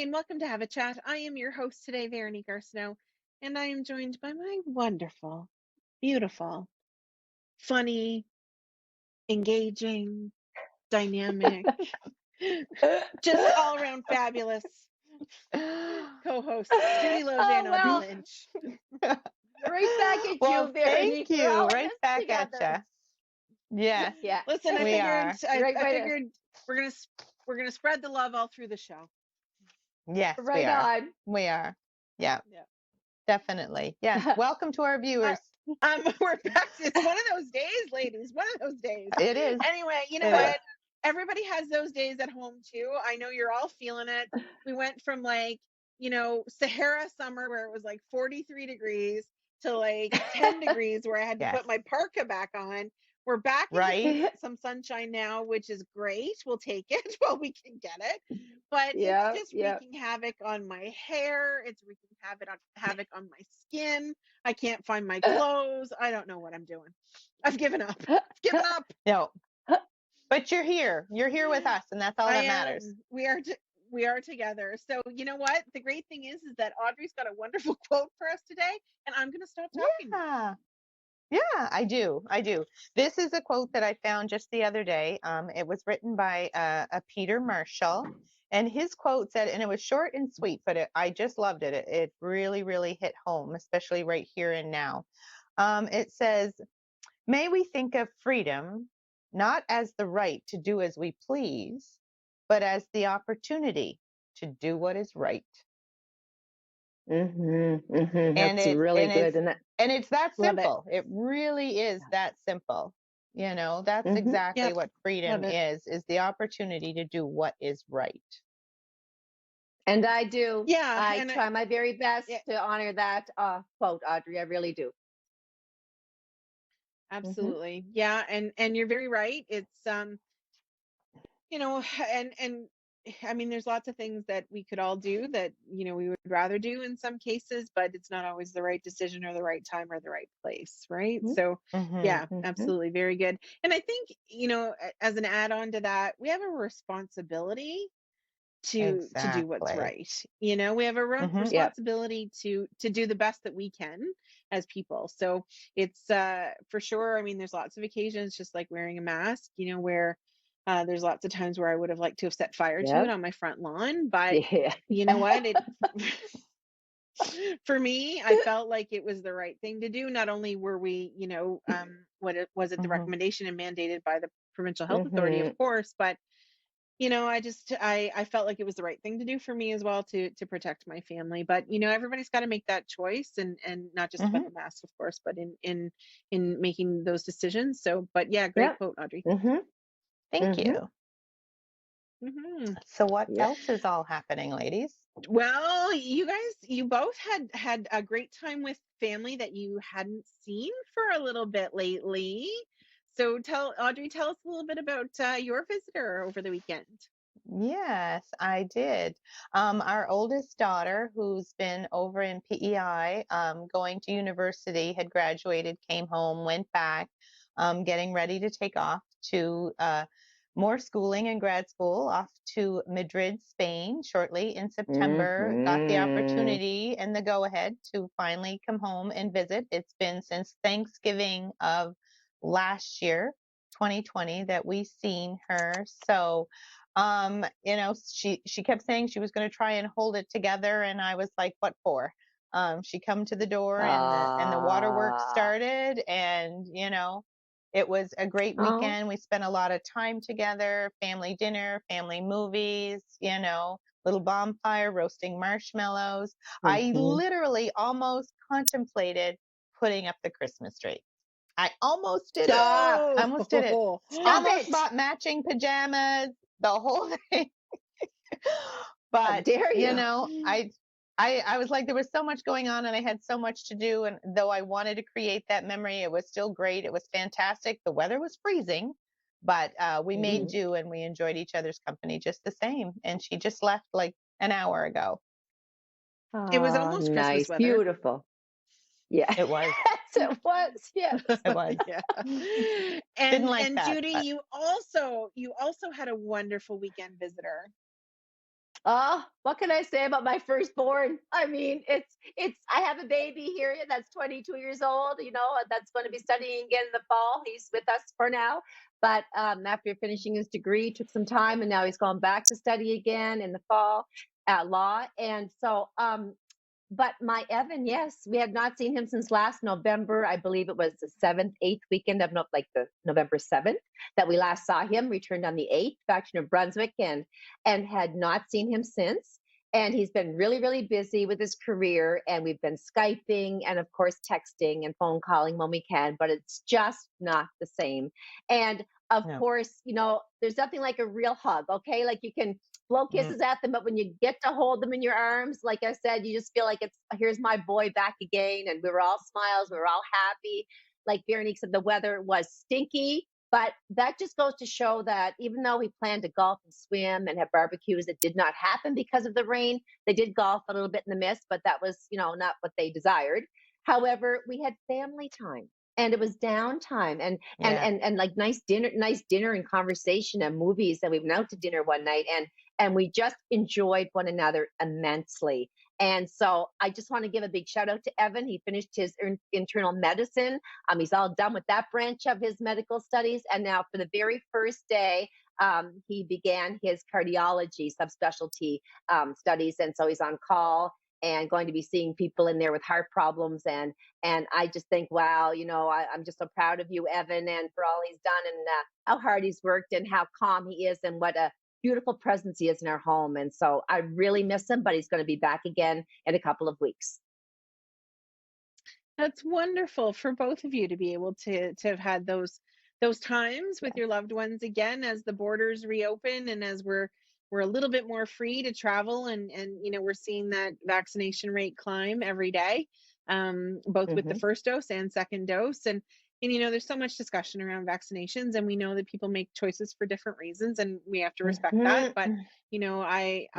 and welcome to Have a Chat. I am your host today, Veronique Arsenault, and I am joined by my wonderful, beautiful, funny, engaging, dynamic, just all around fabulous co-hosts, Judy Loge and Audrey well, Lynch. right back at Well, you, thank Veronique. We're you. all in Right this back at together. you. Yes, Yeah, Listen, I we figured are. I figured we're gonna spread the love all through the show. Yes, we right are. on. We are. Yeah, Yeah. definitely. Yes. Welcome to our viewers. We're back. It's one of those days, ladies. One of those days. It is. Anyway, you know It what? is. Everybody has those days at home too. I know you're all feeling it. We went from Sahara summer where it was like 43 degrees to like 10 degrees where I had to Yes. put my parka back on. We're back into Right. some sunshine now, which is great. We'll take it while we can get it. But it's Yeah, just yeah. wreaking havoc on my hair. It's wreaking havoc on my skin. I can't find my clothes. I don't know what I'm doing. I've given up. I've given up. No. But you're here. You're here with us, and that's all that matters. We are together. So you know what? The great thing is that Audrey's got a wonderful quote for us today, and I'm going to stop talking now. Yeah. Yeah, I do. I do. This is a quote that I found just the other day. It was written by a Peter Marshall, and his quote said, and it was short and sweet, but I just loved it. It really, really hit home, especially right here and now. It says, "May we think of freedom not as the right to do as we please, but as the opportunity to do what is right." That's really good. And it's that Love it. simple. It really is that simple. That's Mhm. exactly Yep. what freedom Love it. is the opportunity to do what is right. And I do. Yeah, I and try my very best yeah, to honor that quote, Audrey. I really do. absolutely. Yeah, and you're very right. It's you know, and I mean, there's lots of things that we could all do that, we would rather do in some cases, but it's not always the right decision or the right time or the right place, right? Mhm. So, yeah, Mhm. absolutely, very good. And I think, as an add-on to that, we have a responsibility to do what's Exactly. right. We have a Yep. responsibility to do the best that we can as people. So it's for sure. I mean, there's lots of occasions, just like wearing a mask, where there's lots of times where I would have liked to have set fire to it Yep. on my front lawn, but Yeah. you know what? It For me, I felt like it was the right thing to do. Not only were we, was it the Hmm. recommendation and mandated by the provincial health authority, of Mhm. course, but I felt like it was the right thing to do for me as well to protect my family. But everybody's got to make that choice, and not just about Hmm. the mask, of course, but in making those decisions. So, but yeah, great Yep. quote, Audrey. Mhm. Thank Mhm. you. Hmm. So what Yep. else is all happening, ladies? Well, you guys, you both had a great time with family that you hadn't seen for a little bit lately. So tell us a little bit about your visitor over the weekend. Yes, I did. Our oldest daughter, who's been over in PEI, going to university, had graduated, came home, went back, getting ready to take off to more schooling and grad school, off to Madrid, Spain, shortly in September. Got the Mhm. opportunity and the go ahead to finally come home and visit. It's been since Thanksgiving of last year, 2020, that we seen her. So, she kept saying she was going to try and hold it together, and I was like, what for? She come to the door, and the waterworks Ah. started, and it was a great Oh. weekend. We spent a lot of time together, family dinner, family movies, little bonfire, roasting marshmallows. I Mhm. literally almost contemplated putting up the Christmas tree. I almost did it. Stop. I almost did it. Oh, Stop Almost it. bought matching pajamas, the whole thing. How But, dare you you? know, I was like, there was so much going on and I had so much to do. And though I wanted to create that memory, it was still great. It was fantastic. The weather was freezing, but we made Mhm. do and we enjoyed each other's company just the same. And she just left like an hour ago. it was Oh, almost Christmas nice. weather. Beautiful. Yeah. It was. Yes, it was. Yes. It was. Yeah. Didn't And like that, Judy, but you also had a wonderful weekend visitor. Oh, what can I say about my firstborn? I mean, I have a baby here that's 22 years old, that's going to be studying again in the fall. He's with us for now. But after finishing his degree, took some time, and now he's gone back to study again in the fall at law. And so, but my Evan, yes, we had not seen him since last November. I believe it was the 7th, 8th weekend of like the November 7th that we last saw him. Returned on the 8th back to New Brunswick, and had not seen him since. And he's been really, really busy with his career. And we've been Skyping and, of course, texting and phone calling when we can, but it's just not the same. And of No. course, there's nothing like a real hug, okay? Like you can blow kisses at them, but when you get to hold them in your arms, like I said, you just feel like here's my boy back again. And we were all smiles, we were all happy. Like Veronique said, the weather was stinky, but that just goes to show that even though we planned to golf and swim and have barbecues, it did not happen because of the rain. They did golf a little bit in the mist, but that was, not what they desired. However, we had family time. And it was downtime and like nice dinner and conversation and movies. And we went out to dinner one night and we just enjoyed one another immensely. And so I just want to give a big shout out to Evan. He finished his internal medicine. He's all done with that branch of his medical studies. And now for the very first day, he began his cardiology subspecialty studies. And so he's on call and going to be seeing people in there with heart problems. And I just think, wow, I'm just so proud of you, Evan, and for all he's done and how hard he's worked and how calm he is and what a beautiful presence he is in our home. And so I really miss him, but he's going to be back again in a couple of weeks. That's wonderful for both of you to be able to have had those times with your loved ones again as the borders reopen and as we're a little bit more free to travel and we're seeing that vaccination rate climb every day, both with the first dose and second dose. And there's so much discussion around vaccinations, and we know that people make choices for different reasons, and we have to respect that. But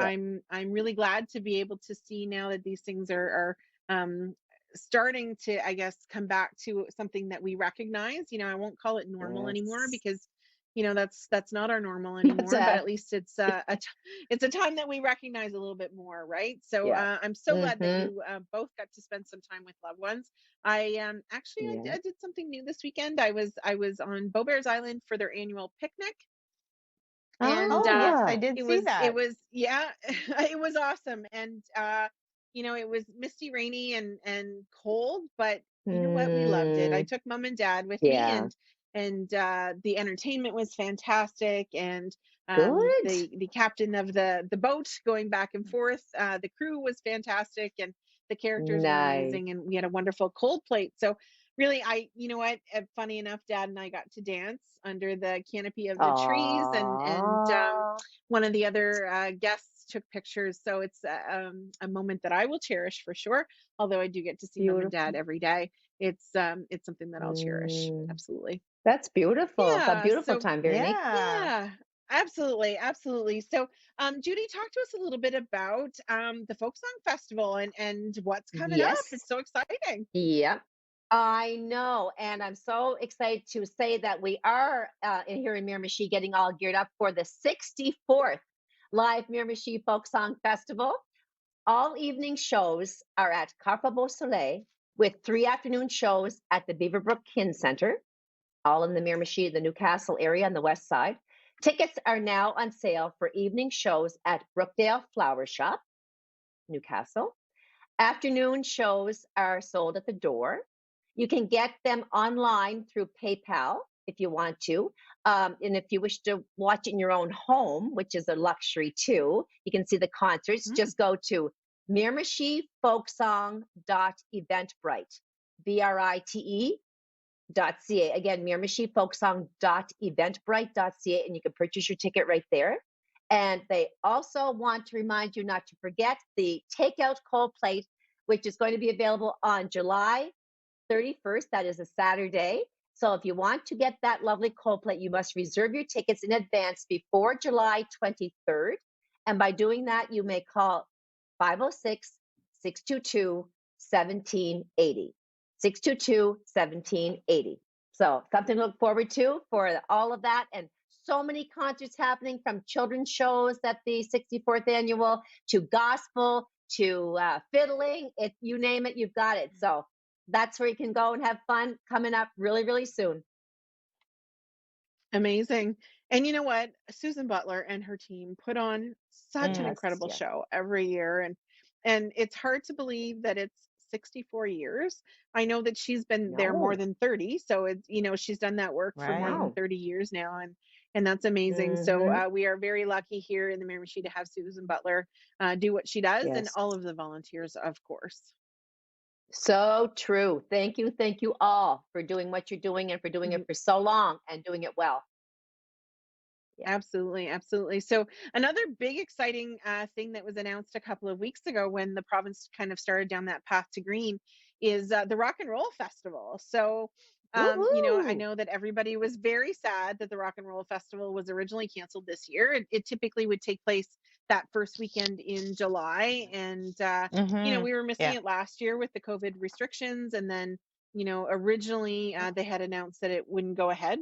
I'm really glad to be able to see now that these things are starting to, I guess, come back to something that we recognize. I won't call it normal anymore because that's not our normal anymore, but at least it's it's a time that we recognize a little bit more, right? So I'm so glad that you both got to spend some time with loved ones. I I did something new this weekend. I was on Beaubears Island for their annual picnic. And yes, I did see that. It was it was awesome. And it was misty, rainy, and cold, but you know what? We loved it. I took mom and dad with me, and the entertainment was fantastic. And the captain of the boat going back and forth, the crew was fantastic, and the characters were amazing, and we had a wonderful cold plate. So really, funny enough, Dad and I got to dance under the canopy of the trees, and one of the other guests took pictures. So it's a moment that I will cherish for sure. Although I do get to see mom and dad every day, it's something that I'll cherish. Absolutely. That's beautiful. It's a beautiful so- time, Veronique. Yeah, absolutely, absolutely. So, Judy, talk to us a little bit about the Folk Song Festival and what's coming up. It's so exciting. Yep. I know. And I'm so excited to say that we are here in Miramichi getting all geared up for the 64th Live Miramichi Folk Song Festival. All evening shows are at Carpa Beau Soleil with 3 afternoon shows at the Beaverbrook Kin Center, all in the Miramichi, the Newcastle area on the west side. Tickets are now on sale for evening shows at Brookdale Flower Shop, Newcastle. Afternoon shows are sold at the door. You can get them online through PayPal if you want to. And if you wish to watch it in your own home, which is a luxury too, you can see the concerts. Just go to miramichifolksong.eventbrite, BRITE.ca. Again, miramichifolksong.eventbrite.ca, and you can purchase your ticket right there. And they also want to remind you not to forget the takeout cold plate, which is going to be available on July 31st. That is a Saturday. So if you want to get that lovely cold plate, you must reserve your tickets in advance before July 23rd. And by doing that, you may call 506-622-1780. 622-1780. So something to look forward to for all of that, and so many concerts happening, from children's shows at the 64th annual to gospel to fiddling. It, you name it, you've got it. So that's where you can go and have fun, coming up really, really soon. Amazing. And you know what? Susan Butler and her team put on such an Mm. Yes, incredible yes. show every year, and it's hard to believe that it's 64 years. I know that she's been there more No, than 30, so it's, she's done that work for more Right. than wow. 30 years now, and that's amazing. So Mm-hmm. we are very lucky here in the Miramichi to have Susan Butler do what she does, and Yes. all of the volunteers, of course. So true. Thank you all for doing what you're doing and for doing it for so long and doing it well. Yeah. Absolutely, absolutely. So another big exciting thing that was announced a couple of weeks ago when the province kind of started down that path to green is the Rock and Roll Festival. So, I Woohoo! know that everybody was very sad that the Rock and Roll Festival was originally canceled this year. It typically would take place that first weekend in July, and Mm-hmm. we were missing Yeah. it last year with the COVID restrictions, and then originally they had announced that it wouldn't go ahead,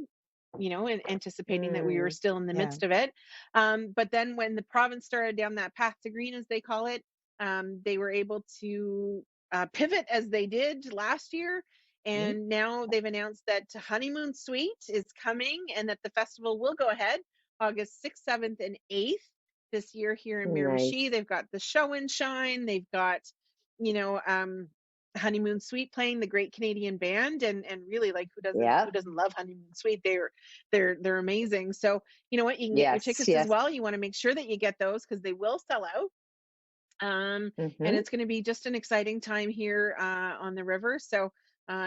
and anticipating that we were Mm, still in the Yeah. midst of it. But then when the province started down that path to green, as they call it, they were able to pivot as they did last year. mm, And now they've announced that Honeymoon Suite is coming and that the festival will go ahead August 6th, 7th, and 8th this year here in Miramichi. nice. They've got the show and shine. They've got, you know, Honeymoon Suite playing, the Great Canadian Band, and really, like, who Yep. doesn't love Honeymoon Suite? They're amazing. So you know what, you can get your Yes, tickets as yes. well. You want to make sure that you get those because they will sell out. And Mm-hmm. it's going to be just an exciting time here on the river. So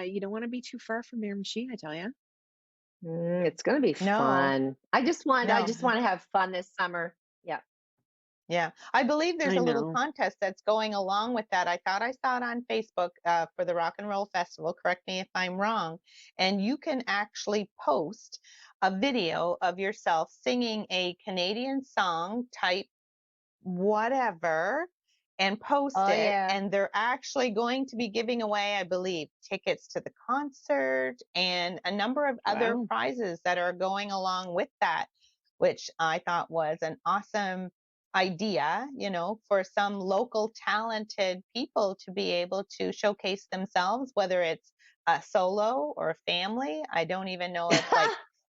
you don't want to be too far from Miramichi, I tell you. It's gonna be No. fun. I No. just want to have fun this summer. Yeah. Yeah. I believe there's I a little know. contest that's going along with that. I thought I saw it on Facebook for the Rock and Roll Festival. Correct me if I'm wrong. And you can actually post a video of yourself singing a Canadian song type whatever and post Oh it. yeah. And they're actually going to be giving away, I believe, tickets to the concert and a number of other Wow. prizes that are going along with that, which I thought was an awesome idea, for some local talented people to be able to showcase themselves, whether it's a solo or a family. I don't even know if like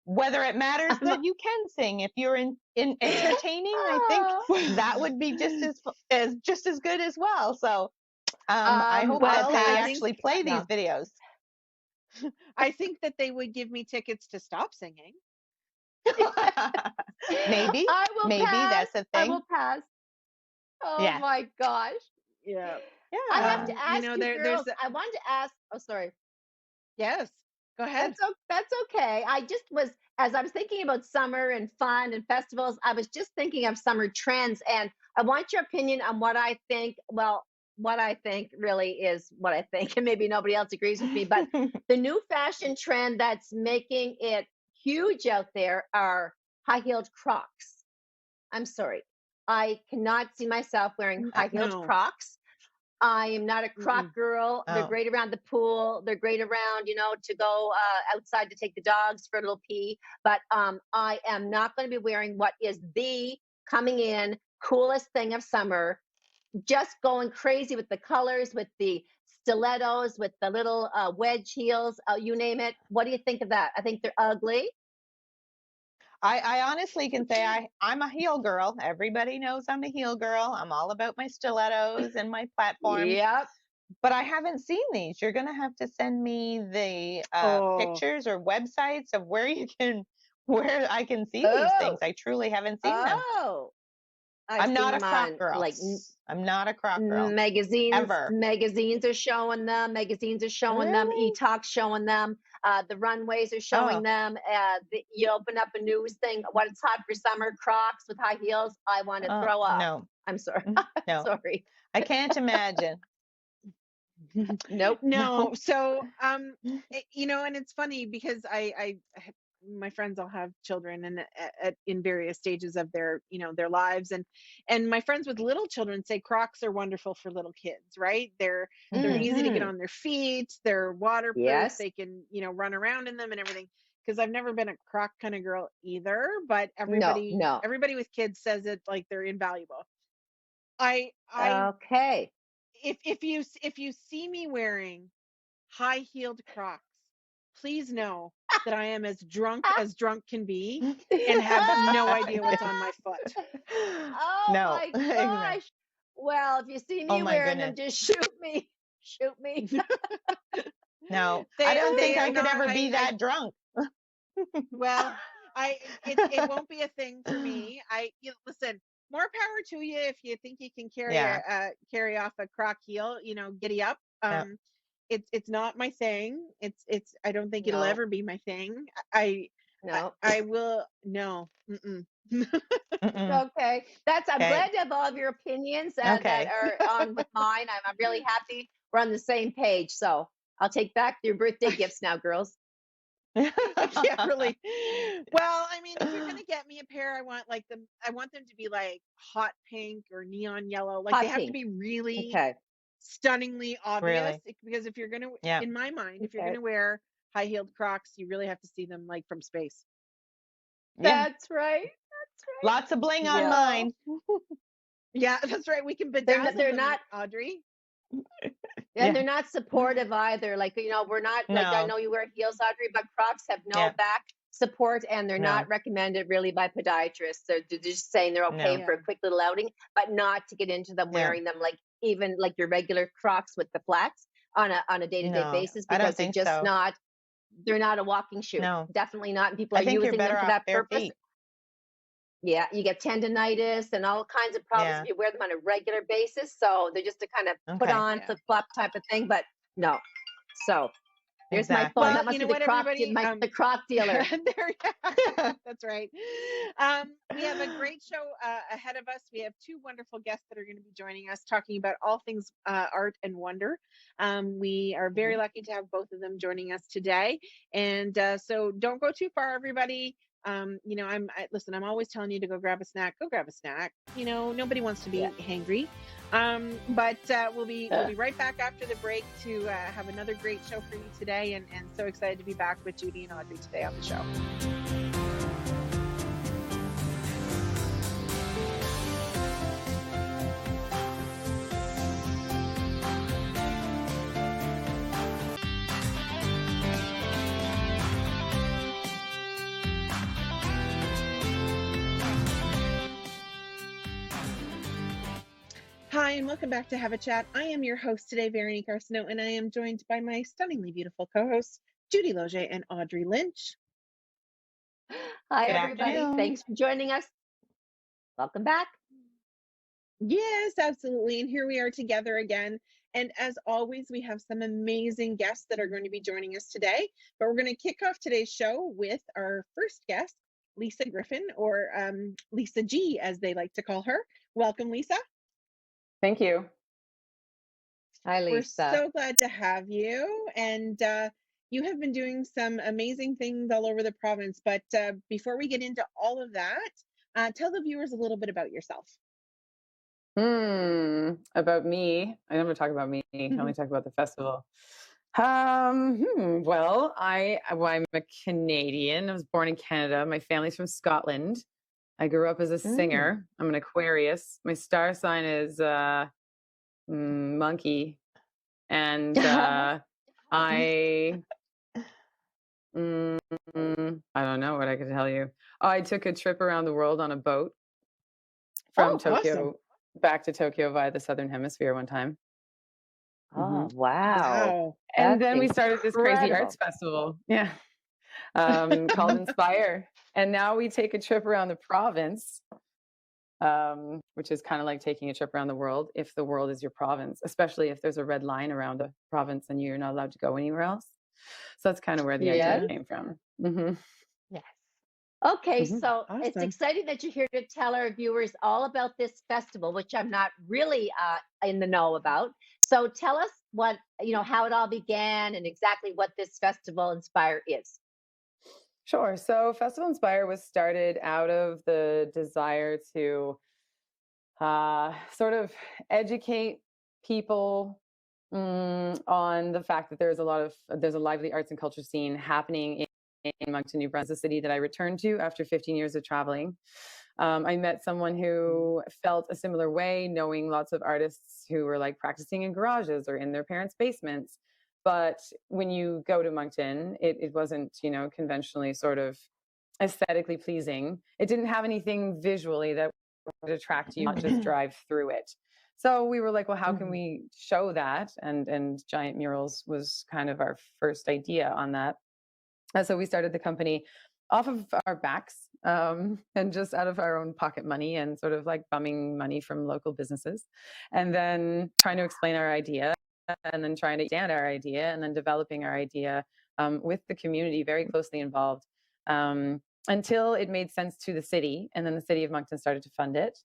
whether it matters I'm, that you can sing. If you're in entertaining, I think oh, that would be just as good as well. So I hope that I'll Well, they I pass. think actually play these No. videos. I think that they would give me tickets to stop singing. maybe, I will maybe pass. that's a I thing. will pass. Oh Yeah, my gosh. Yeah. I have yeah. to ask you There's girls. I wanted to ask. Oh, sorry. yes. Go ahead. That's okay. I just was, as I was thinking about summer and fun and festivals, I was just thinking of summer trends, and I want your opinion on what I think. Well, what I think really is what I think, and maybe nobody else agrees with me, but the new fashion trend that's making it huge out there are high-heeled Crocs. I'm sorry. I cannot see myself wearing high-heeled No. Crocs. I am not a Mm-mm. croc girl. They're Oh, great around the pool. They're great around, to go outside to take the dogs for a little pee. But I am not going to be wearing what is the coming in coolest thing of summer. Just going crazy with the colors, with the stilettos, with the little wedge heels, you name it. What do you think of that? I think they're ugly. I honestly can say I'm a heel girl. Everybody knows I'm a heel girl. I'm all about my stilettos and my platforms. Yep. But I haven't seen these. You're gonna have to send me the Oh, pictures or websites of where I can see these things. Oh, I truly haven't seen them. oh. I've I'm seen not a them croc on girl. like I'm not a croc girl magazines. ever. Magazines are showing them. Magazines are showing them. Really? E-Talk's showing them. The runways are showing Oh, them. You open up a news thing. What it's hot for summer? Crocs with high heels. I want to oh throw up. no, I'm sorry. no. Sorry. I can't imagine. Nope. no. No. So, and it's funny because my friends all have children and in various stages of their lives, and my friends with little children say Crocs are wonderful for little kids, right? They're Hmm. easy to get Mm-hmm. on their feet. They're waterproof. Yes. They can run around in them and everything. because I've never been a Croc kind of girl either, but No, everybody no. everybody with kids says it like they're invaluable. I Okay. if you see me wearing high-heeled Crocs, please know that I am as drunk can be and have no idea what's on my foot. Oh No. my Amen. gosh. Well, if you see Oh me my wearing them, goodness. just shoot me. Shoot me. No, I They don't they think are I could not ever be I that drunk. well, it won't be a thing for me. Listen, more power to you if you think you can Yeah. carry off a Croc heel, giddy up. Yeah. It's not my thing. It's I don't think it'll No, ever be my thing. I no. I will no. Mm-mm. Mm-mm. Okay. I'm Okay. glad to have all of your opinions that Okay. are on with mine. I'm really happy we're on the same page. So I'll take back your birthday gifts now, girls. I can't really. Well, I mean, if you're gonna get me a pair, I want them to be like hot pink or neon yellow. Like they Hot have to pink. be really Okay. stunningly obvious Really? because if you're gonna, Yeah. in my mind, if you're Okay. gonna wear high-heeled Crocs, you really have to see them like from space. Yeah. That's right. That's right. Lots of bling on Yeah, mine. yeah, that's right. We can bedazzle They're them, not, Audrey. and Yeah. they're not supportive either. Like, we're not like, I No. know you wear heels, Audrey, but Crocs have no Yeah. back support and they're not No. recommended really by podiatrists. They're just saying they're okay No. for Yeah, a quick little outing, but not to get into them Yeah. wearing them like even like your regular Crocs with the flats on a day-to-day No. yeah. basis I don't because think so. they're not a walking shoe. No. Definitely not. And people I are think you're using them better for off that bare purpose. feet. Yeah, you get tendonitis and all kinds of problems Yeah. if you wear them on a regular basis. So they're just a kind of put Okay. on Yeah. flip flop type of thing, but no. So there's my phone. Exactly. Well, That you must be know the what, everybody? the croc dealer. There, that's right. We have a great show ahead of us. We have two wonderful guests that are going to be joining us talking about all things art and wonder. We are very Mhm. lucky to have both of them joining us today. And so don't go too far, everybody. Listen, I'm always telling you to go grab a snack. Go grab a snack. Nobody wants to be Yeah. hangry. But we'll be right back after the break to have another great show for you today, and so excited to be back with Judy and Audrey today on the show. Hi, and welcome back to Have a Chat. I am your host today, Veronique Arsenault, and I am joined by my stunningly beautiful co-hosts, Judy Loge and Audrey Lynch. Hi, Good everybody. afternoon. Thanks for joining us. Welcome back. Yes, absolutely. And here we are together again. And as always, we have some amazing guests that are going to be joining us today. But we're going to kick off today's show with our first guest, Lisa Griffin, or Lisa G, as they like to call her. Welcome, Lisa. Thank you. Hi, We're Lisa. so glad to have you. And you have been doing some amazing things all over the province. But before we get into all of that, tell the viewers a little bit about yourself. About me. I never talk about me. I only talk about the festival. Well, I'm a Canadian. I was born in Canada. My family's from Scotland. I grew up as a singer. I'm an Aquarius. My star sign is monkey, and I I don't know what I could tell you. Oh, I took a trip around the world on a boat from Oh, Tokyo Awesome. back to Tokyo via the Southern Hemisphere one time. oh, wow. Wow. And That's then we started this crazy incredible. arts festival, yeah, called Inspire. And now we take a trip around the province, which is kind of like taking a trip around the world if the world is your province, especially if there's a red line around the province and you're not allowed to go anywhere else. So that's kind of where the idea came from. Yes. Okay, Mhm. so it's Awesome. exciting that you're here to tell our viewers all about this festival, which I'm not really in the know about. So tell us how it all began and exactly what this festival Inspire is. Sure. So Festival Inspire was started out of the desire to sort of educate people on the fact that there's a lively arts and culture scene happening Moncton, New Brunswick, a city that I returned to after 15 years of traveling. I met someone who felt a similar way, knowing lots of artists who were like practicing in garages or in their parents' basements. But when you go to Moncton, it wasn't, conventionally sort of aesthetically pleasing. It didn't have anything visually that would attract you, not just drive through it. So we were like, well, how can we show that? And giant murals was kind of our first idea on that. And so we started the company off of our backs, and just out of our own pocket money and sort of like bumming money from local businesses, and then trying to explain our idea, and then trying to understand our idea, and then developing our idea with the community very closely involved, until it made sense to the city. And then the city of Moncton started to fund it.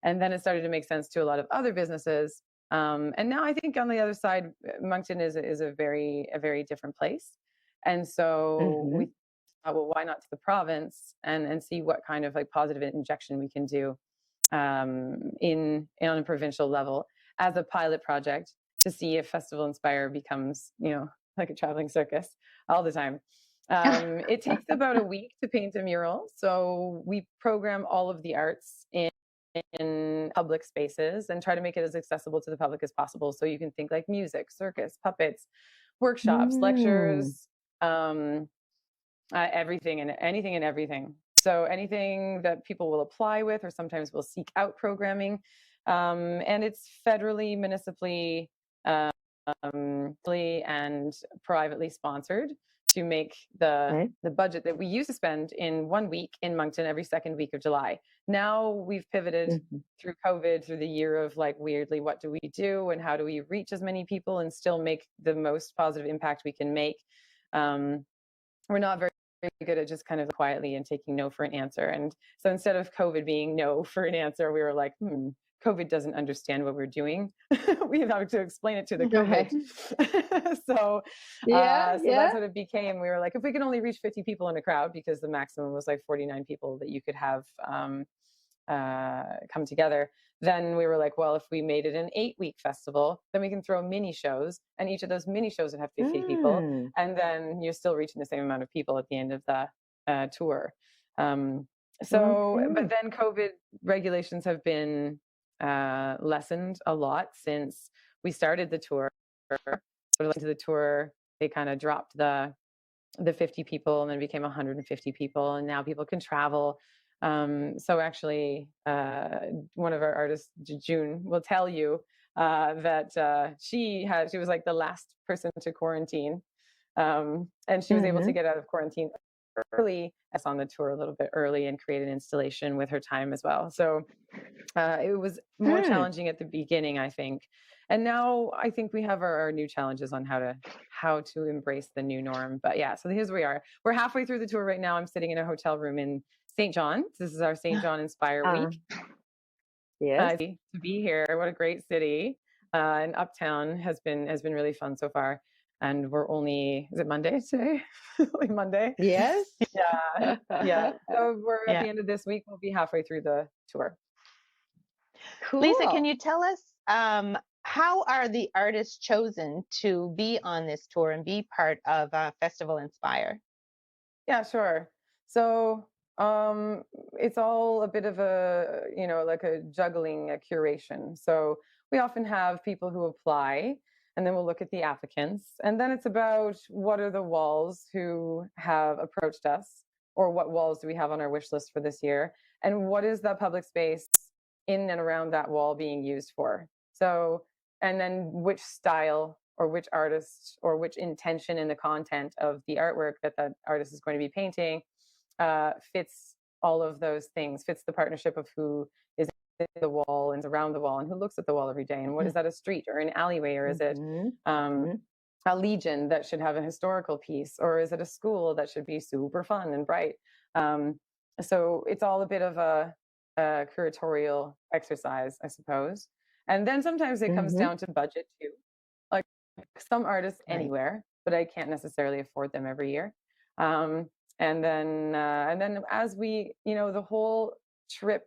And then it started to make sense to a lot of other businesses. And now I think on the other side, Moncton is a very different place. And so we thought, well, why not to the province and see what kind of like positive injection we can do on a provincial level as a pilot project to see if Festival Inspire becomes, like a traveling circus all the time. It takes about a week to paint a mural. So we program all of the arts in public spaces and try to make it as accessible to the public as possible. So you can think like music, circus, puppets, workshops, lectures, everything and anything and everything. So anything that people will apply with, or sometimes will seek out programming. And it's federally, municipally, and privately sponsored to make the budget that we used to spend in 1 week in Moncton every second week of July. Now we've pivoted through COVID, through the year of like, weirdly, what do we do and how do we reach as many people and still make the most positive impact we can make? We're not very good at just kind of quietly and taking no for an answer. And so instead of COVID being no for an answer, we were like, COVID doesn't understand what we're doing. We have to explain it to the COVID. So that's what it became. We were like, if we could only reach 50 people in a crowd, because the maximum was like 49 people that you could have come together, then we were like, well, if we made it an 8-week festival, then we can throw mini shows, and each of those mini shows would have 50 people, and then you're still reaching the same amount of people at the end of the tour. But then COVID regulations have been lessened a lot since we started the tour. Sort of into the tour, they kind of dropped the 50 people, and then became 150 people, and now people can travel. So actually, one of our artists, Jieun, will tell you that she was like the last person to quarantine, and she was able to get out of quarantine early, as on the tour a little bit early, and create an installation with her time as well. So it was more challenging at the beginning, I think. And now I think we have our new challenges on how to embrace the new norm. But yeah, so here's where we are. We're halfway through the tour right now. I'm sitting in a hotel room in St. John. This is our St. John Inspire Week. Yes. To be here. What a great city. And Uptown has been really fun so far. And we're only, is it Monday today? Like Monday? Yes. Yeah. So we're at the end of this week, we'll be halfway through the tour. Cool. Lisa, can you tell us how are the artists chosen to be on this tour and be part of Festival Inspire? Yeah, sure. So it's all a bit of a, like a juggling, a curation. So we often have people who apply, and then we'll look at the applicants. And then it's about what are the walls who have approached us, or what walls do we have on our wish list for this year? And what is that public space in and around that wall being used for? So, and then which style or which artist or which intention in the content of the artwork that artist is going to be painting fits all of those things, fits the partnership of who is in the wall and around the wall and who looks at the wall every day. And what is that, a street or an alleyway, or is it a legion that should have a historical piece, or is it a school that should be super fun and bright? So it's all a bit of a curatorial exercise, I suppose. And then sometimes it comes down to budget too. Like some artists anywhere, but I can't necessarily afford them every year. And then as we, the whole trip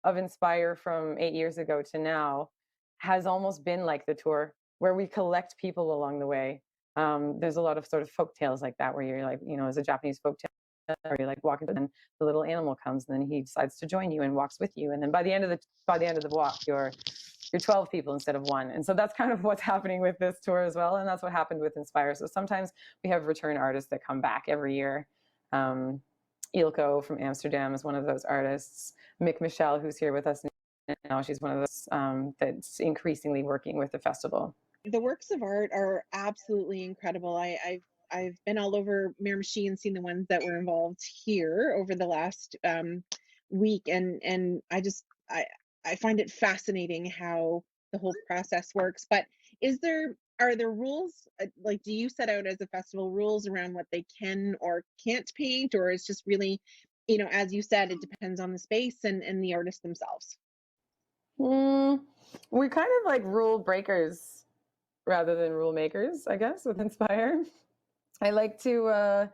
of Inspire from 8 years ago to now has almost been like the tour, where we collect people along the way. There's a lot of sort of folk tales like that, where you're like, as a Japanese folk tale, or you're like walking, and the little animal comes, and then he decides to join you and walks with you, and then by the end of the walk, you're 12 people instead of one. And so that's kind of what's happening with this tour as well, and that's what happened with Inspire. So sometimes we have return artists that come back every year. Ilko from Amsterdam is one of those artists. Mick Michelle, who's here with us now, she's one of those that's increasingly working with the festival. The works of art are absolutely incredible. I've been all over Miramichi and seen the ones that were involved here over the last week, and I find it fascinating how the whole process works. But are there rules? Like, do you set out as a festival rules around what they can or can't paint, or it's just really, as you said, it depends on the space and the artists themselves? We're kind of like rule breakers rather than rule makers, I guess, with Inspire. I like to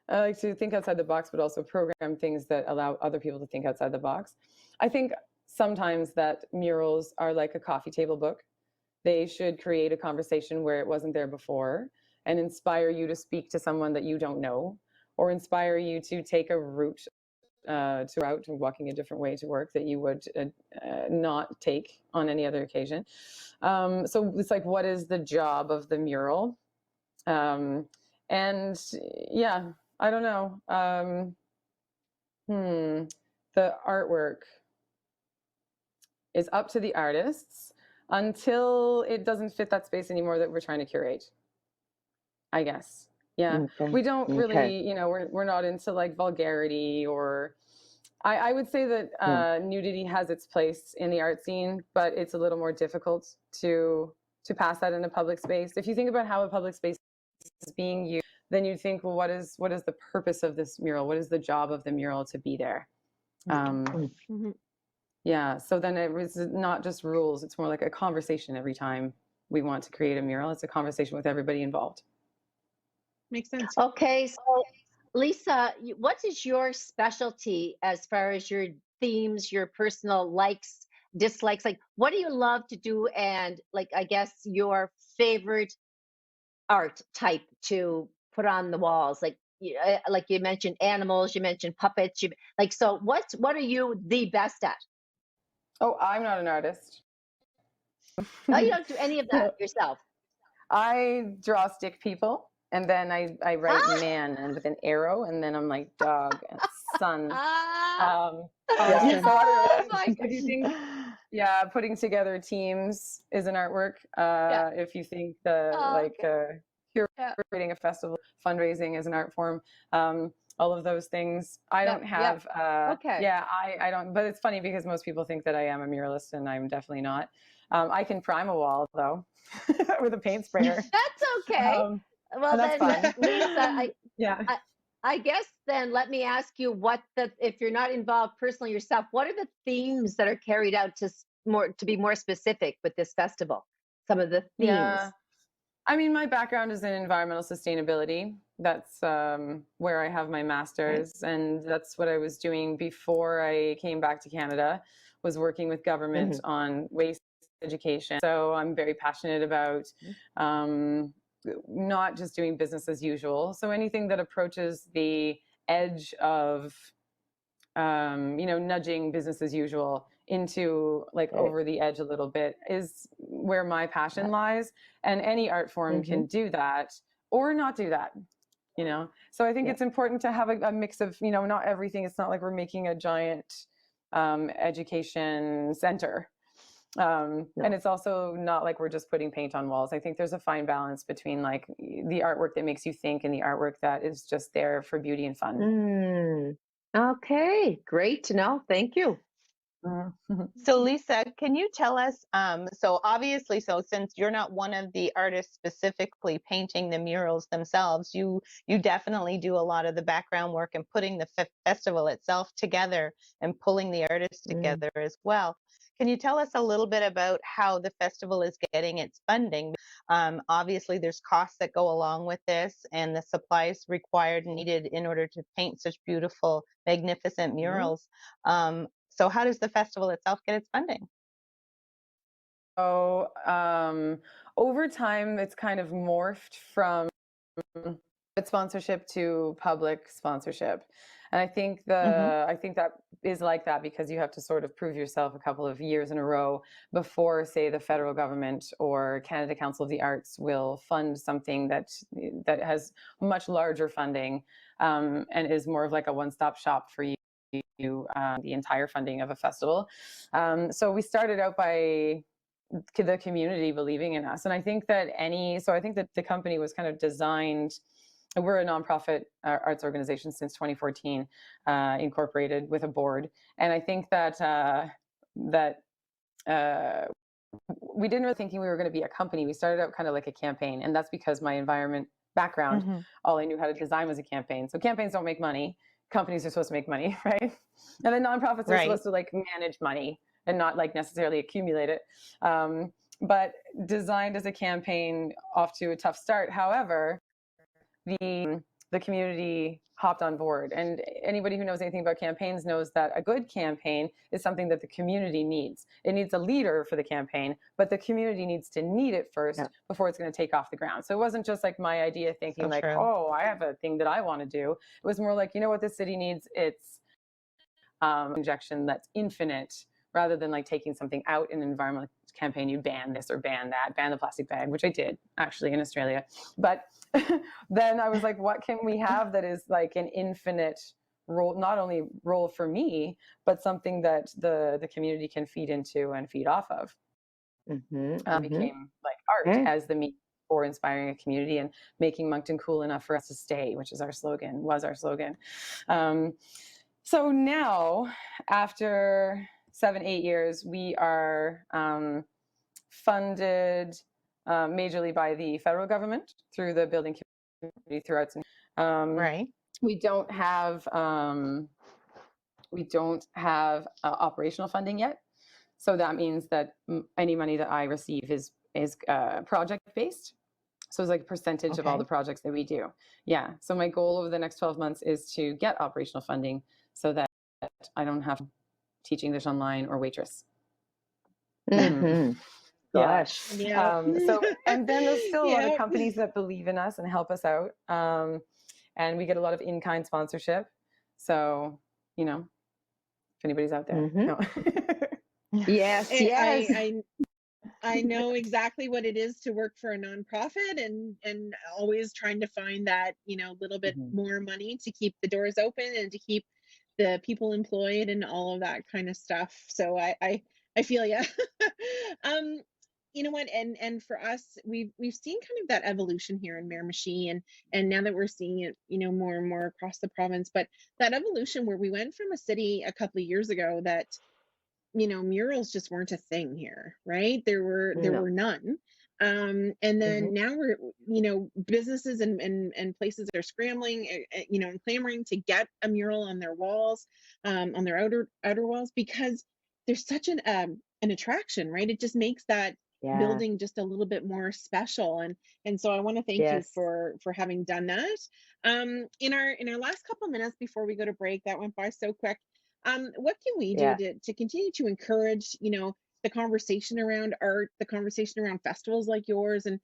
think outside the box, but also program things that allow other people to think outside the box. I think sometimes that murals are like a coffee table book. They should create a conversation where it wasn't there before, and inspire you to speak to someone that you don't know, or inspire you to take a route to walking a different way to work that you would not take on any other occasion. So it's like, what is the job of the mural? And yeah, I don't know. The artwork is up to the artists until it doesn't fit that space anymore that we're trying to curate, I guess. Yeah. Okay. We don't really, we're not into like vulgarity, or I would say that nudity has its place in the art scene, but it's a little more difficult to pass that in a public space. If you think about how a public space is being used, then you think, well, what is the purpose of this mural? What is the job of the mural to be there? Yeah, so then it was not just rules, it's more like a conversation every time we want to create a mural. It's a conversation with everybody involved. Makes sense. Okay, so Lisa, what is your specialty as far as your themes, your personal likes, dislikes? Like, what do you love to do? And like, I guess your favorite art type to put on the walls, like you mentioned animals, you mentioned puppets, so what are you the best at? Oh, I'm not an artist. Oh, you don't do any of that yourself? I draw stick people, and then I write man and with an arrow, and then I'm like dog and sun. Awesome. So I don't know, if you think, putting together teams is an artwork. If you think curating a festival, fundraising is an art form. All of those things. I don't have. I don't. But it's funny because most people think that I am a muralist, and I'm definitely not. I can prime a wall though with a paint sprayer. That's okay. Well, then, Lisa, I guess then let me ask you if you're not involved personally yourself, what are the themes that are carried out to be more specific with this festival? Some of the themes. Yeah. I mean, my background is in environmental sustainability. That's where I have my master's, and that's what I was doing before I came back to Canada, was working with government on waste education. So I'm very passionate about not just doing business as usual. So anything that approaches the edge of, nudging business as usual into over the edge a little bit is where my passion lies. And any art form can do that or not do that, So I think it's important to have a mix of, not everything. It's not like we're making a giant education center. And it's also not like we're just putting paint on walls. I think there's a fine balance between like the artwork that makes you think and the artwork that is just there for beauty and fun. Okay, great to know. Thank you. So Lisa, can you tell us, so obviously, since you're not one of the artists specifically painting the murals themselves, you definitely do a lot of the background work and putting the festival itself together and pulling the artists together as well. Can you tell us a little bit about how the festival is getting its funding? Obviously, there's costs that go along with this and the supplies required and needed in order to paint such beautiful, magnificent murals. So how does the festival itself get its funding? over time, it's kind of morphed from sponsorship to public sponsorship. And I think that is like that because you have to sort of prove yourself a couple of years in a row before, say, the federal government or Canada Council of the Arts will fund something that has much larger funding, and is more of like a one-stop shop for you, the entire funding of a festival. So we started out by the community believing in us, and I think that the company was kind of designed. We're a nonprofit arts organization since 2014, incorporated with a board, and I think that we didn't really thinking we were going to be a company. We started out kind of like a campaign, and that's because my environment background, all I knew how to design was a campaign. So campaigns don't make money. Companies are supposed to make money, right? And then nonprofits are supposed to like manage money and not like necessarily accumulate it. But designed as a campaign, off to a tough start. However, the community hopped on board, and anybody who knows anything about campaigns knows that a good campaign is something that the community needs. It needs a leader for the campaign, but the community needs to need it first before it's going to take off the ground. So it wasn't just like my idea thinking oh, I have a thing that I want to do. It was more like, you know what the city needs? It's injection that's infinite, rather than like taking something out in an environmental campaign. You ban this or ban that, ban the plastic bag, which I did actually in Australia. But then I was like, what can we have that is like an infinite role, not only role for me, but something that the community can feed into and feed off of. Became like art as the means for inspiring a community and making Moncton cool enough for us to stay, which is was our slogan. So now, after 7-8 years, we are funded majorly by the federal government through the building community through arts. We don't have operational funding yet, so that means that any money that I receive is project based. So it's like a percentage of all the projects that we do. Yeah. So my goal over the next 12 months is to get operational funding so that I don't have to teach English online or waitress. Gosh. So, and then there's still a lot of companies that believe in us and help us out. And we get a lot of in-kind sponsorship. So, you know, if anybody's out there. No. Yes. I know exactly what it is to work for a nonprofit and always trying to find that, little bit more money to keep the doors open and to keep the people employed and all of that kind of stuff. So I feel ya. You know what? And for us, we've seen kind of that evolution here in Miramichi, and now that we're seeing it, more and more across the province. But that evolution where we went from a city a couple of years ago that, murals just weren't a thing here, right? There were none. And then now we're, businesses and places are scrambling, and clamoring to get a mural on their walls, on their outer walls, because there's such an attraction, right? It just makes that building just a little bit more special. And so I want to thank you for having done that. In our last couple of minutes before we go to break, that went by so quick. What can we do to continue to encourage, the conversation around art, the conversation around festivals like yours, and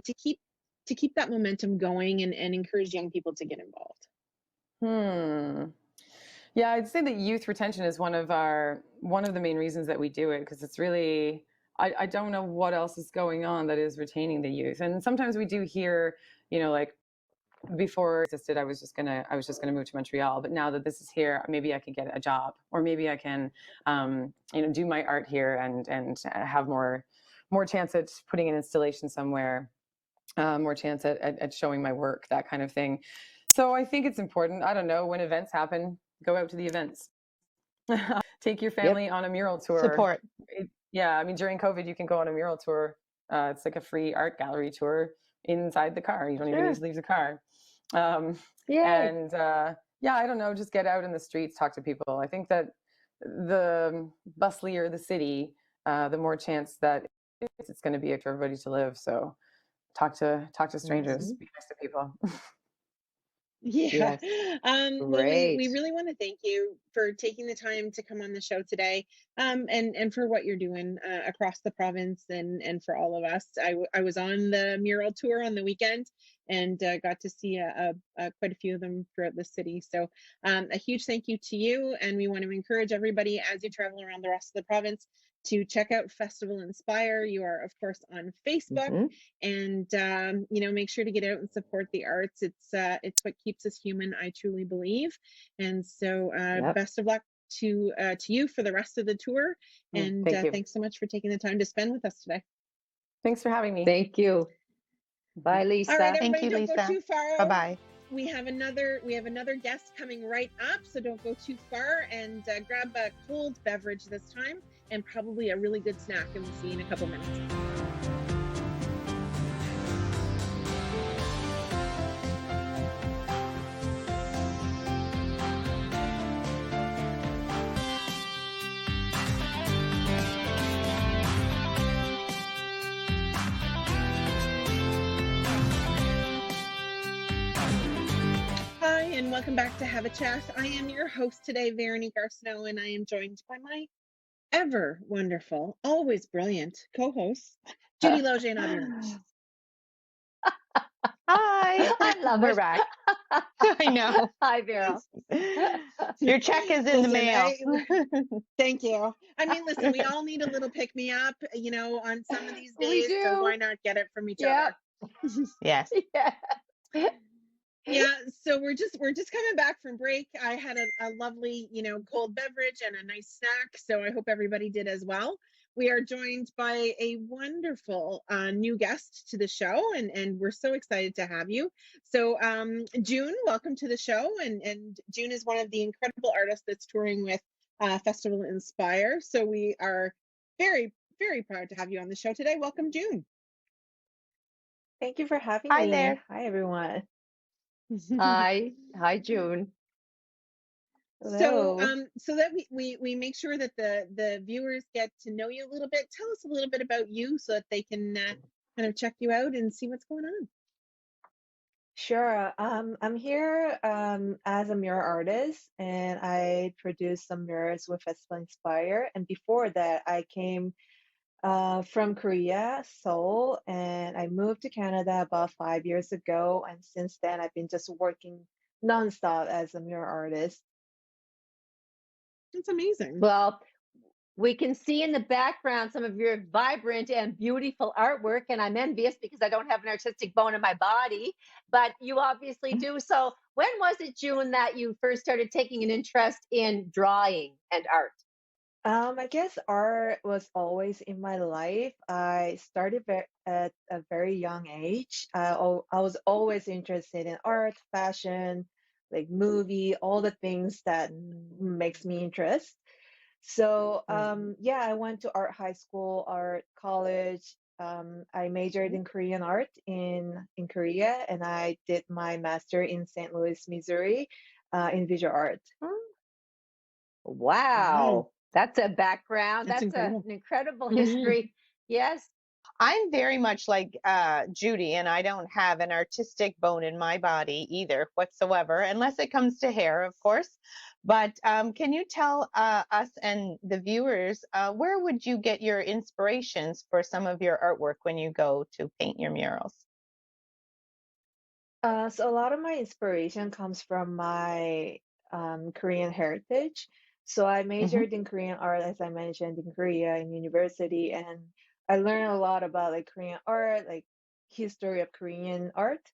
to keep that momentum going and encourage young people to get involved? Yeah, I'd say that youth retention is one of the main reasons that we do it, because it's really, I don't know what else is going on that is retaining the youth. And sometimes we do hear, like, before it existed, I was just gonna move to Montreal, but now that this is here, maybe I could get a job, or maybe I can, do my art here and have more chance at putting an installation somewhere, more chance at showing my work, that kind of thing. So I think it's important. I don't know, when events happen, go out to the events. Take your family on a mural tour. Support. During COVID, you can go on a mural tour. It's like a free art gallery tour inside the car. You don't even need to leave the car. I don't know, just get out in the streets, talk to people. I think that the bustlier the city, the more chance that it's going to be for everybody to live. So talk to strangers, be nice to people. Yeah. Yes. Well, we Great. really want to thank you for taking the time to come on the show today, and for what you're doing across the province and for all of us. I was on the mural tour on the weekend and got to see quite a few of them throughout the city. So a huge thank you to you, and we want to encourage everybody as you travel around the rest of the province to check out Festival Inspire. You are, of course, on Facebook, Mhm. and make sure to get out and support the arts. It's what keeps us human, I truly believe. And so Yep. best of luck to you for the rest of the tour, and Thank you. thanks so much for taking the time to spend with us today. Thanks for having me. Thank you. Bye, All right, Lisa. Thank everybody, you, don't go Lisa. too far. Bye-bye. We have another guest coming right up, so don't go too far, and grab a cold beverage this time and probably a really good snack, and we'll see you in a couple minutes. Hi, and welcome back to Have a Chat. I am your host today, Veronique Arsenault, and I am joined by my ever wonderful, always brilliant co-hosts, Judy Loge and Audrey Lynch. Hi. I love We're it. back. I know. Hi, Vero. Your check is in the mail. Thank you. I mean, listen, we all need a little pick-me-up, on some of these We days, so do. why not get it from each Yep. other? Yes. Yeah. Yeah, so we're just coming back from break. I had a lovely, cold beverage and a nice snack, so I hope everybody did as well. We are joined by a wonderful new guest to the show, and we're so excited to have you. So, Jieun, welcome to the show, and Jieun is one of the incredible artists that's touring with Festival Inspire. So we are very, very proud to have you on the show today. Welcome, Jieun. Thank you for having Hi me. there. Hi, everyone. Hi, June. So, Hello. so that we make sure that the viewers get to know you a little bit. Tell us a little bit about you so that they can kind of check you out and see what's going on. Sure. I'm here as a mirror artist, and I produce some mirrors with Festival Inspire. And before that, I came from Korea, Seoul, and I moved to Canada about 5 years ago. And since then, I've been just working nonstop as a mirror artist. That's amazing. Well, we can see in the background some of your vibrant and beautiful artwork, and I'm envious because I don't have an artistic bone in my body, but you obviously do. So, when was it, June, that you first started taking an interest in drawing and art? I guess art was always in my life. I started at a very young age. I was always interested in art, fashion, like movie, all the things that makes me interest. So yeah, I went to art high school, art college. I majored in Korean art in Korea, and I did my master in St. Louis, Missouri, in visual art. Wow, that's a background. That's That's incredible. an incredible history. Yes. I'm very much like Judy, and I don't have an artistic bone in my body either whatsoever, unless it comes to hair, of course. But can you tell us and the viewers where would you get your inspirations for some of your artwork when you go to paint your murals? So a lot of my inspiration comes from my Korean heritage. So I majored in Korean art, as I mentioned, in Korea in university, and I learned a lot about like Korean art, like history of Korean art.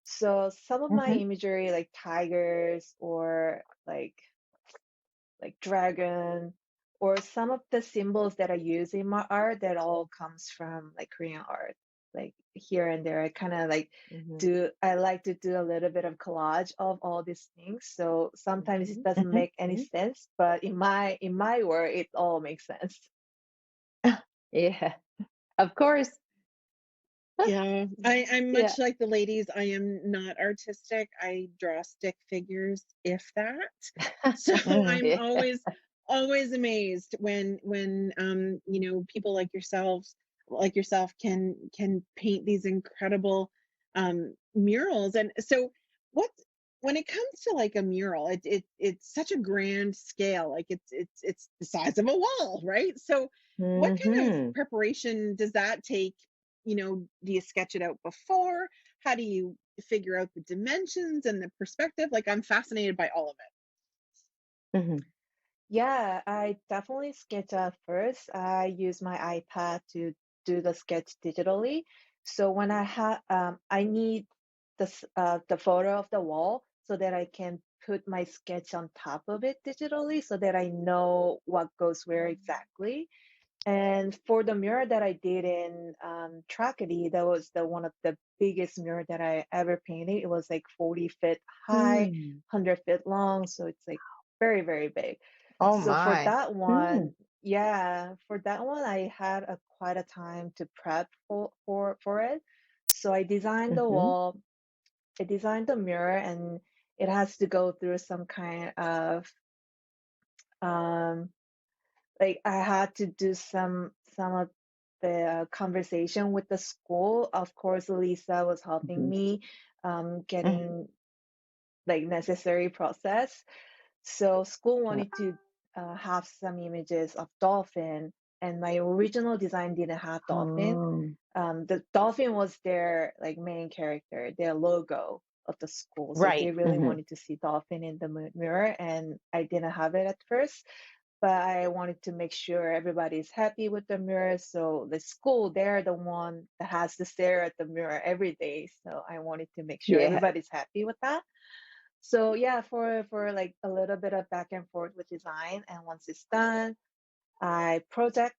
So some of my Mm-hmm. imagery, like tigers or like dragon, or some of the symbols that I use in my art, that all comes from like Korean art. Like here and there, I kind of like I like to do a little bit of collage of all these things. So sometimes it doesn't Mm-hmm. make any sense, but in my world, it all makes sense. Yeah, of course. Yeah, I'm Yeah. much like the ladies. I am not artistic. I draw stick figures, if that. So I'm Yeah. always amazed when people like yourself can paint these incredible murals. And so what when it comes to like a mural, it's such a grand scale. Like it's the size of a wall, right? So what kind of Mm-hmm. preparation does that take? Do you sketch it out before? How do you figure out the dimensions and the perspective? Like, I'm fascinated by all of Mm-hmm. Yeah, I definitely sketch at first. I use my iPad to do the sketch digitally. So when I need the photo of the wall so that I can put my sketch on top of it digitally so that I know what goes where exactly. And for the mural that I did in Tracadie, that was the one of the biggest mural that I ever painted. It was like 40 feet high, Mm. 100 feet long, so it's like very, very big. Oh So for my. that one, yeah, for that one, I had quite a time to prep for it. So I designed the Mm-hmm. wall, I designed the mirror, and it has to go through some kind of um like I had to do some of the conversation with the school. Of course, Lisa was helping Mm-hmm. me Mhm. getting like necessary process. So school Yeah. wanted to have some images of dolphin, and my original design didn't have dolphin. Oh. The dolphin was their like main character, their logo of the school. So they Right. really Mm-hmm. wanted to see dolphin in the mirror, and I didn't have it at first. But I wanted to make sure everybody's happy with the mirror. So the school, they're the one that has to stare at the mirror every day. So I wanted to make sure Yeah. everybody's happy with that. So yeah, for like a little bit of back and forth with design, and once it's done, I project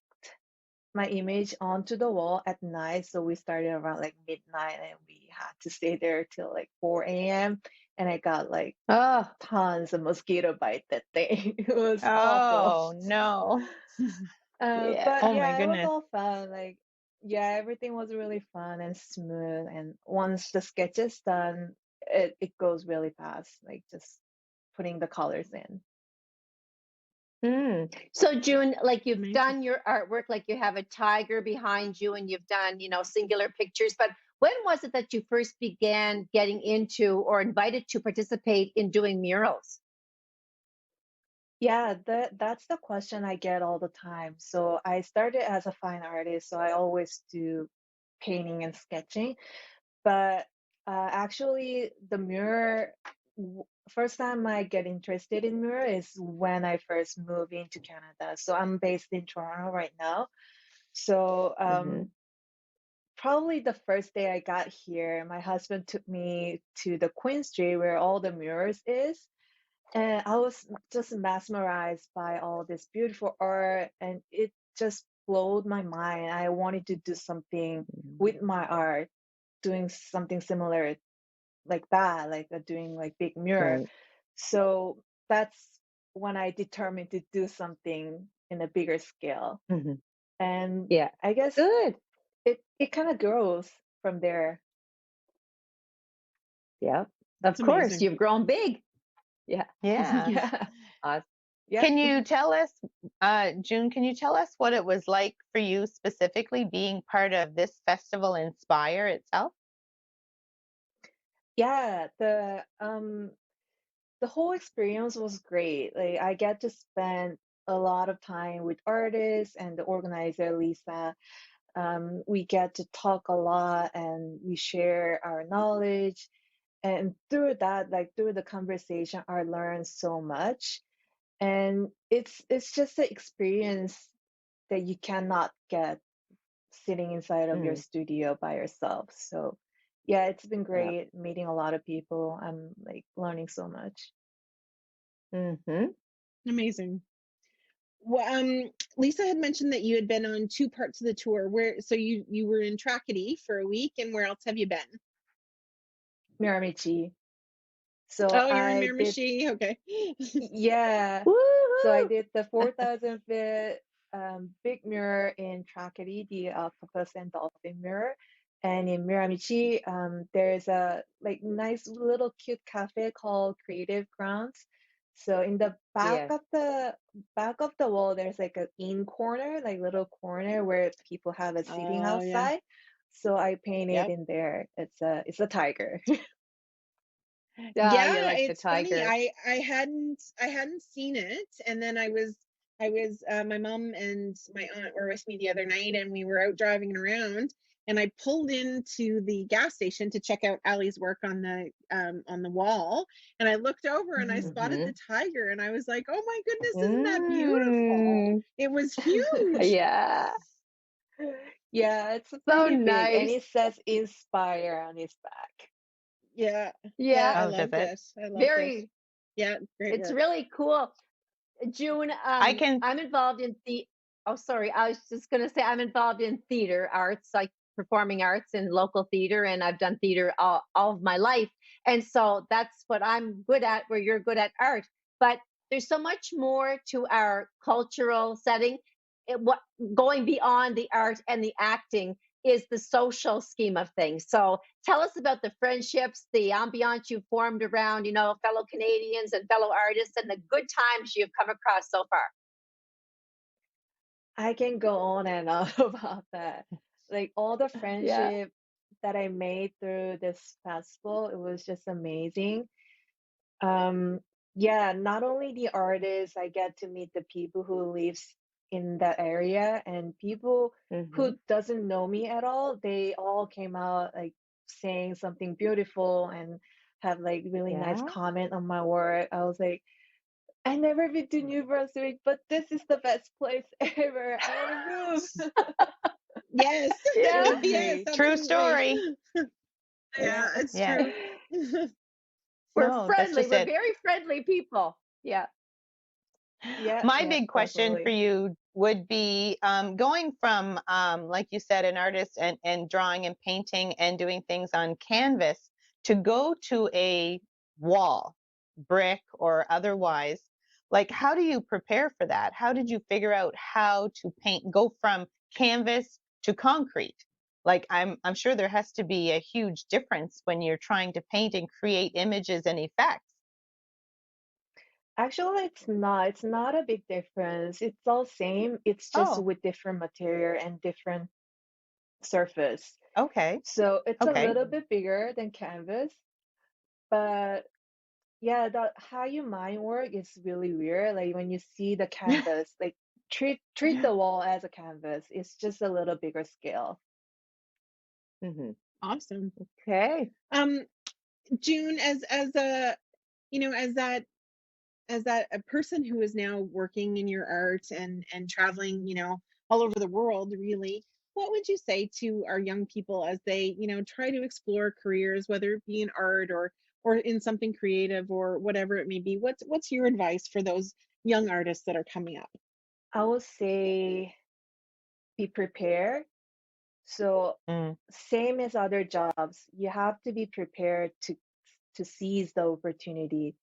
my image onto the wall at night. So we started around like midnight, and we had to stay there till like 4 a.m. And I got like Oh. tons of mosquito bite that day. It was awful. Oh no. Yeah. But Oh my yeah, it was goodness. all fun. Like, yeah, everything was really fun and smooth. And once the sketch is done, it goes really fast. Like just putting the colors in. Mm. So June, like it. you've Amazing. done your artwork, like you have a tiger behind you and you've done, singular pictures, but when was it that you first began getting into or invited to participate in doing murals? Yeah, that's the question I get all the time. So I started as a fine artist, so I always do painting and sketching. But actually, the mirror, first time I get interested in mirror is when I first moved into Canada. So I'm based in Toronto right now. So Mm-hmm. probably the first day I got here, my husband took me to the Queen Street where all the mirrors is. And I was just mesmerized by all this beautiful art, and it just blowed my mind. I wanted to do something with my art, doing something similar like that, like doing like big mirror. Right. So that's when I determined to do something in a bigger scale. Mm-hmm. And Yeah. I guess Good. it kind of grows from there. Yeah. That's Of course, amazing. you've grown big. Yeah. Yeah. Yeah. Awesome. Yep. Can you tell us, June, can you tell us what it was like for you specifically being part of this festival Inspire itself? Yeah. The whole experience was great. Like I get to spend a lot of time with artists and the organizer Lisa. We get to talk a lot and we share our knowledge. And through that, like through the conversation, I learned so much. And it's just an experience that you cannot get sitting inside of your Mm. studio by yourself. So yeah, it's been Yeah. great meeting a lot of people. I'm like learning so much. Mm-hmm. Amazing. Well, Lisa had mentioned that you had been on two parts of the tour. So you were in Tracadie for a week, and where else have you been? Miramichi. So Oh, you're in I did, Miramichi. Okay. yeah. So I Woo-hoo! did the 4,000 feet big mirror in Tracadie, the octopus and dolphin mirror. And in Miramichi, there's a like nice little cute cafe called Creative Grounds. So in the Yes. back of the wall, there's like an in corner, like little corner where people have a seating Oh yeah. outside. So I painted Yep. in there. It's a tiger. Yeah, you Yeah, like the it's funny. tiger. I hadn't seen it, and then I was my mom and my aunt were with me the other night, and we were out driving around, and I pulled into the gas station to check out Allie's work on the wall, and I looked over and I Mhm. spotted Mm-hmm. the tiger, and I was like, "Oh my goodness, isn't that beautiful?" Mm, It was huge. yeah. Yeah, it's So pretty big, and nice. it says inspire on its back. Yeah, yeah, Yeah. I Oh, does loved it? it. I loved it. Very, Yeah, great it's work. really cool. June, I can. I'm involved in the, oh, sorry, I was just going to say I'm involved in theater arts, like performing arts in local theater, and I've done theater all of my life. And so that's what I'm good at, where you're good at art. But there's so much more to our cultural setting. What going beyond the art and the acting is the social scheme of things. So tell us about the friendships, the ambiance you've formed around, fellow Canadians and fellow artists, and the good times you've come across so far. I can go on and on about that. Like all the Yeah. friendship that I made through this festival, it was just amazing. Um, yeah, not only the artists, I get to meet the people who lives in that area and people Mm-hmm. who doesn't know me at all. They all came out like saying something beautiful and have like really nice Yeah. comment on my work. I was like, I never been to New Brunswick, but this is the best place ever. I want to move. Yes, It Yeah. was yes, great. that's True great. story. Yeah, it's Yeah. true. We're No, that's friendly. just We're it. very friendly people. Yeah. Yeah, My yeah, big question for definitely. you would be going from, like you said, an artist and drawing and painting and doing things on canvas to go to a wall, brick or otherwise. Like, how do you prepare for that? How did you figure out how to paint, go from canvas to concrete? Like, I'm sure there has to be a huge difference when you're trying to paint and create images and effects. Actually, it's not. It's not a big difference. It's all same. It's just Oh, with different material and different surface. okay, So it's a okay. little bit bigger than canvas, but yeah, the how you mind work is really weird. Like when you see the canvas, like treat the wall as a canvas. It's just a little bigger scale. Mm-hmm. Awesome. Okay. Um, June, as a as that a person who is now working in your art and traveling, all over the world, really, what would you say to our young people as they, try to explore careers, whether it be in art or in something creative or whatever it may be? What's your advice for those young artists that are coming up? I would say be prepared. So Mm, same as other jobs, you have to be prepared to seize the opportunity.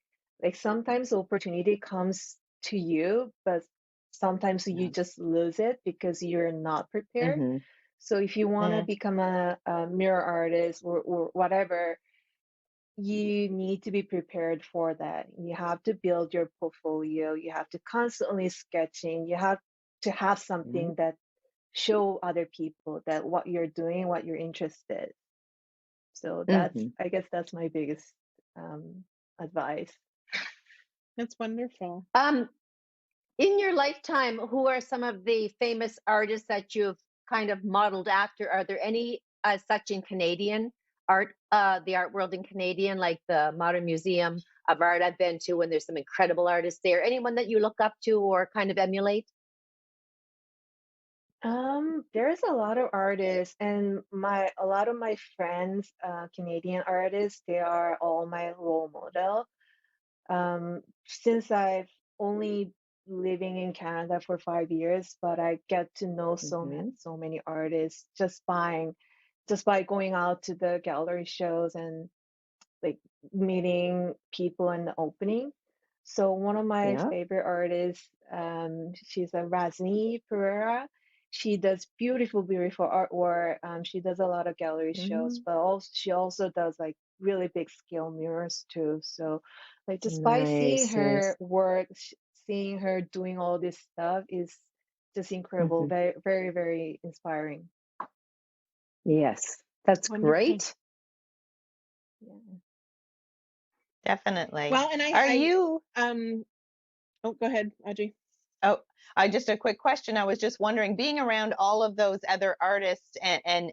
Like sometimes opportunity comes to you, but sometimes you Yeah. just lose it because you're not prepared. Mm-hmm. So if you want to mm, become a mirror artist or whatever, you need to be prepared for that. You have to build your portfolio. You have to constantly sketching. You have to have something that show other people that what you're doing, what you're interested. So that's, Mm-hmm. I guess that's my biggest um, advice. That's wonderful. Um, in your lifetime, who are some of the famous artists that you've kind of modeled after? Are there any such in Canadian art, the art world in Canadian, like the Modern Museum of Art I've been to, and there's some incredible artists there? Anyone that you look up to or kind of emulate? There's a lot of artists, and a lot of my friends, Canadian artists, they are all my role model. Since I've only living in Canada for 5 years, but I get to know Mm-hmm. so many artists just by going out to the gallery shows and like meeting people in the opening. So one of my Yeah. favorite artists, she's a Rasni Pereira. She does beautiful artwork. She does a lot of gallery shows, Mm, but also she also does like really big scale mirrors too. So like just by seeing nice, her nice. work, seeing her doing all this stuff is just incredible. Hmm. Very, very, very inspiring. Yes, that's Wonderful. great. Yeah. Definitely. Well, and Are you? oh, go ahead, Audrey. Oh, just a quick question. I was just wondering, being around all of those other artists and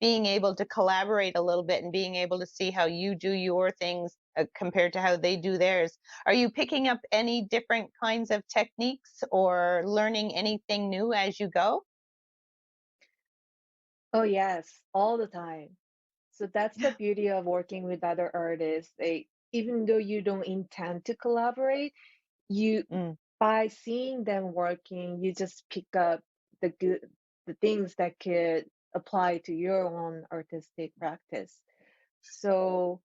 being able to collaborate a little bit and being able to see how you do your things compared to how they do theirs, are you picking up any different kinds of techniques or learning anything new as you go? Oh, yes, all the time. So that's the beauty of working with other artists. Even though you don't intend to collaborate, you Mm, by seeing them working, you just pick up the things that could apply to your own artistic practice. So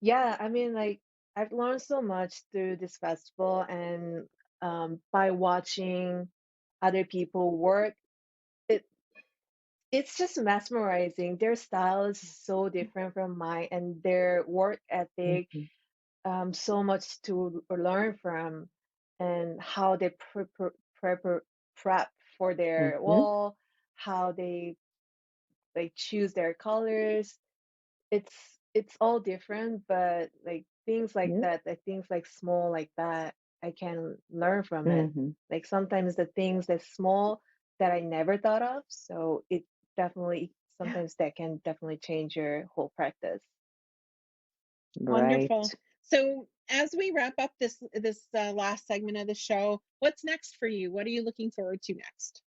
yeah, I mean, like I've learned so much through this festival, and by watching other people work, it it's just mesmerizing. Their style is so different from mine, and their work ethic, mhm, so much to learn from, and how they prep prep for their mhm, wall, how they like choose their colors. it's it's all different, but like things like yeah, that, like things like small like that, I can learn from it. mhm. Like sometimes the things that's small that I never thought of, so it definitely sometimes that can definitely change your whole practice. Wonderful. Right. So as we wrap up this last segment of the show, what's next for you? What are you looking forward to next?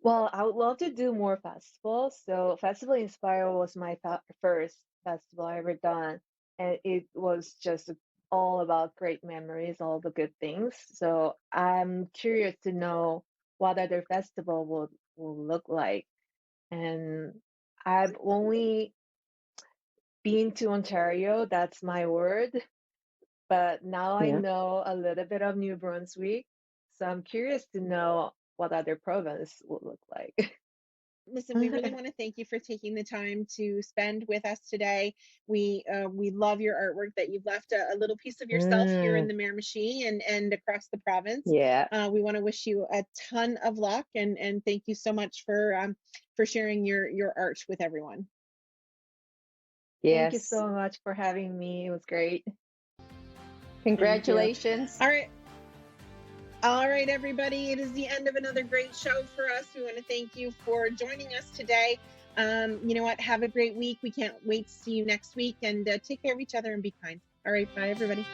Well, I would love to do more festivals. So Festival Inspire was my first festival I ever done, and it was just all about great memories, all the good things. So I'm curious to know what other festival will look like. And I've only been to Ontario, that's my word, but now I Yeah. know a little bit of New Brunswick. So I'm curious to know what other province will look like. Listen, we really want to thank you for taking the time to spend with us today. We love your artwork, that you've left a little piece of yourself here in Mm, the Miramichi and across the province. yeah. We want to wish you a ton of luck, and thank you so much for sharing your art with everyone. Thank you Yes. so much for having me. It was great. Thank you. Congratulations. All right. All right, everybody. It is the end of another great show for us. We want to thank you for joining us today. You know what? Have a great week. We can't wait to see you next week, and take care of each other and be kind. All right. Bye, everybody.